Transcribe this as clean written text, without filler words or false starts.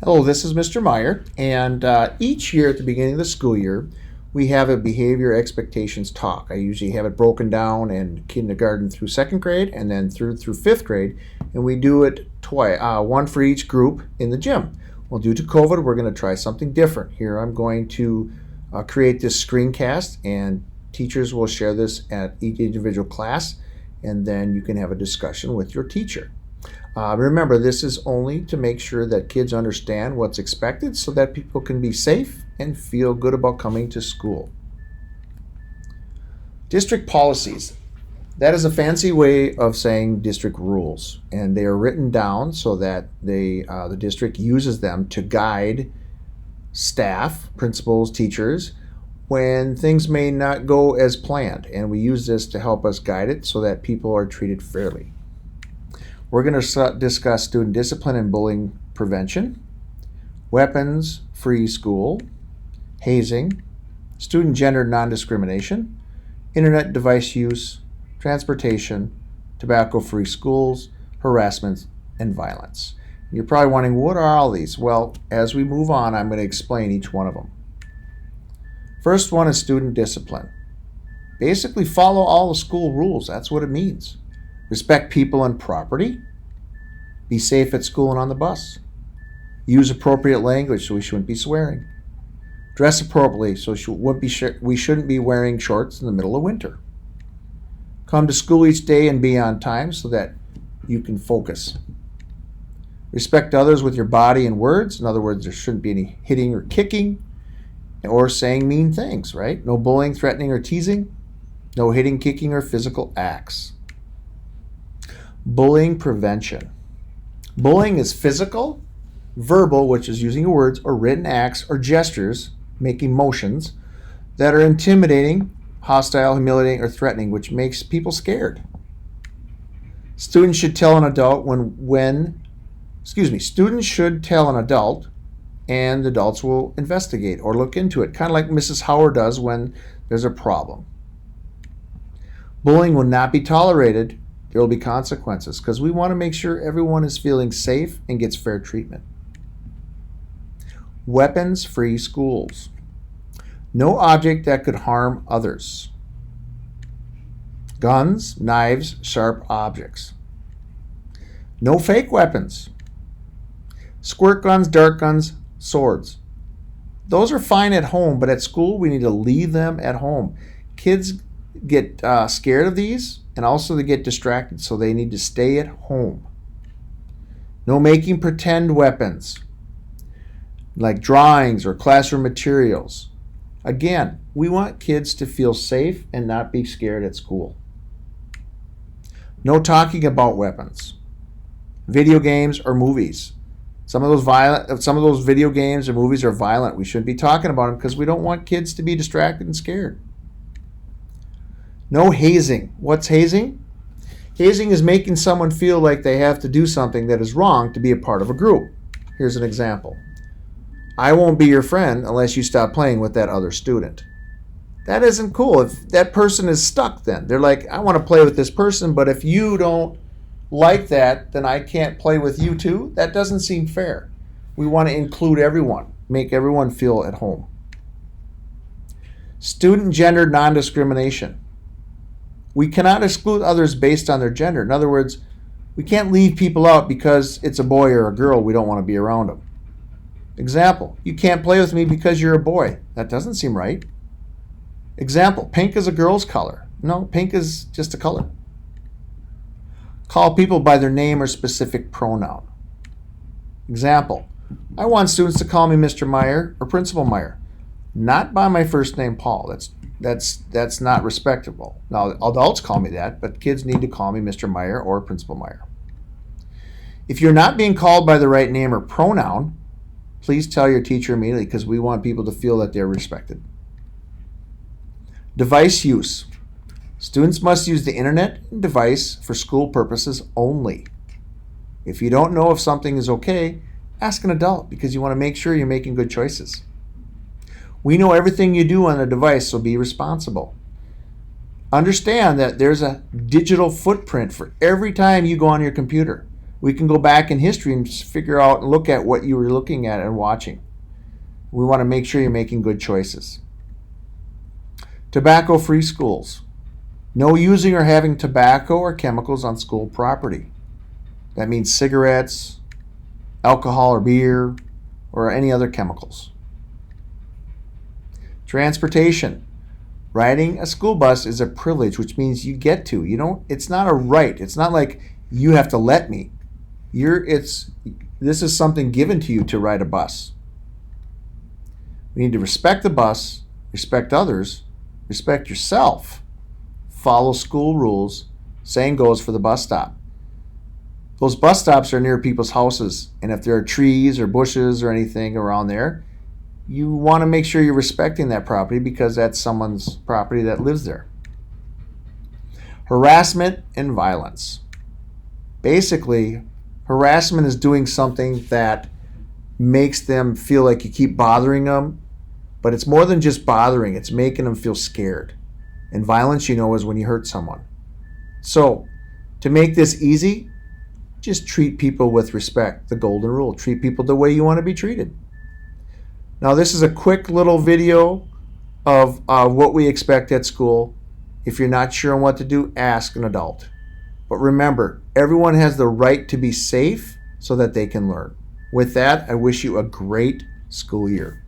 Hello, this is Mr. Meyer, and each year at the beginning of the school year, we have a behavior expectations talk. I usually have it broken down in kindergarten through second grade and then through fifth grade, and we do it twice, one for each group in the gym. Well, due to COVID, we're going to try something different. Here I'm going to create this screencast, and teachers will share this at each individual class, and then you can have a discussion with your teacher. Remember, this is only to make sure that kids understand what's expected so that people can be safe and feel good about coming to school. District policies. That is a fancy way of saying district rules, and they are written down so that the district uses them to guide staff, principals, teachers, when things may not go as planned, and we use this to help us guide it so that people are treated fairly. We're going to discuss student discipline and bullying prevention, weapons-free school, hazing, student gender non-discrimination, internet device use, transportation, tobacco-free schools, harassment, and violence. You're probably wondering, what are all these? Well, as we move on, I'm going to explain each one of them. First one is student discipline. Basically, follow all the school rules. That's what it means. Respect people and property. Be safe at school and on the bus. Use appropriate language, so we shouldn't be swearing. Dress appropriately, so we shouldn't be wearing shorts in the middle of winter. Come to school each day and be on time so that you can focus. Respect others with your body and words. In other words, there shouldn't be any hitting or kicking or saying mean things, right? No bullying, threatening, or teasing. No hitting, kicking, or physical acts. Bullying prevention. Bullying is physical, verbal, which is using words, or written acts or gestures, making motions, that are intimidating, hostile, humiliating, or threatening, which makes people scared. Students should tell an adult students should tell an adult, and adults will investigate or look into it, kind of like Mrs. Howard does when there's a problem. Bullying will not be tolerated. There will be consequences because we want to make sure everyone is feeling safe and gets fair treatment. Weapons-free schools. No object that could harm others. Guns, knives, sharp objects. No fake weapons. Squirt guns, dart guns, swords. Those are fine at home, but at school we need to leave them at home. Kids get scared of these, and also they get distracted, so they need to stay at home. No making pretend weapons like drawings or classroom materials. Again, we want kids to feel safe and not be scared at school. No talking about weapons, video games, or movies. Some of those video games or movies are violent. We shouldn't be talking about them because we don't want kids to be distracted and scared. No hazing. What's hazing? Hazing is making someone feel like they have to do something that is wrong to be a part of a group. Here's an example. I won't be your friend unless you stop playing with that other student. That isn't cool. If that person is stuck then, they're like, I want to play with this person, but if you don't like that, then I can't play with you too. That doesn't seem fair. We want to include everyone, make everyone feel at home. Student gender non-discrimination. We cannot exclude others based on their gender. In other words, we can't leave people out because it's a boy or a girl, we don't want to be around them. Example, you can't play with me because you're a boy. That doesn't seem right. Example, pink is a girl's color. No, pink is just a color. Call people by their name or specific pronoun. Example, I want students to call me Mr. Meyer or Principal Meyer, not by my first name, Paul. That's not respectable. Now, adults call me that, but kids need to call me Mr. Meyer or Principal Meyer. If you're not being called by the right name or pronoun, please tell your teacher immediately because we want people to feel that they're respected. Device use. Students must use the internet and device for school purposes only. If you don't know if something is okay, ask an adult because you want to make sure you're making good choices. We know everything you do on the device, so be responsible. Understand that there's a digital footprint for every time you go on your computer. we can go back in history and figure out and look at what you were looking at and watching. We want to make sure you're making good choices. Tobacco-free schools. No using or having tobacco or chemicals on school property. That means cigarettes, alcohol or beer, or any other chemicals. Transportation. Riding a school bus is a privilege, which means you get to. It's not a right. It's not like you have to let me. This is something given to you to ride a bus. We need to respect the bus, respect others, respect yourself, follow school rules. Same goes for the bus stop. Those bus stops are near people's houses, and if there are trees or bushes or anything around there, you want to make sure you're respecting that property because that's someone's property that lives there. Harassment and violence. Basically, harassment is doing something that makes them feel like you keep bothering them, but it's more than just bothering, it's making them feel scared. And violence, is when you hurt someone. So, to make this easy, just treat people with respect, the golden rule. Treat people the way you want to be treated. Now, this is a quick little video of what we expect at school. If you're not sure on what to do, ask an adult. But remember, everyone has the right to be safe so that they can learn. With that, I wish you a great school year.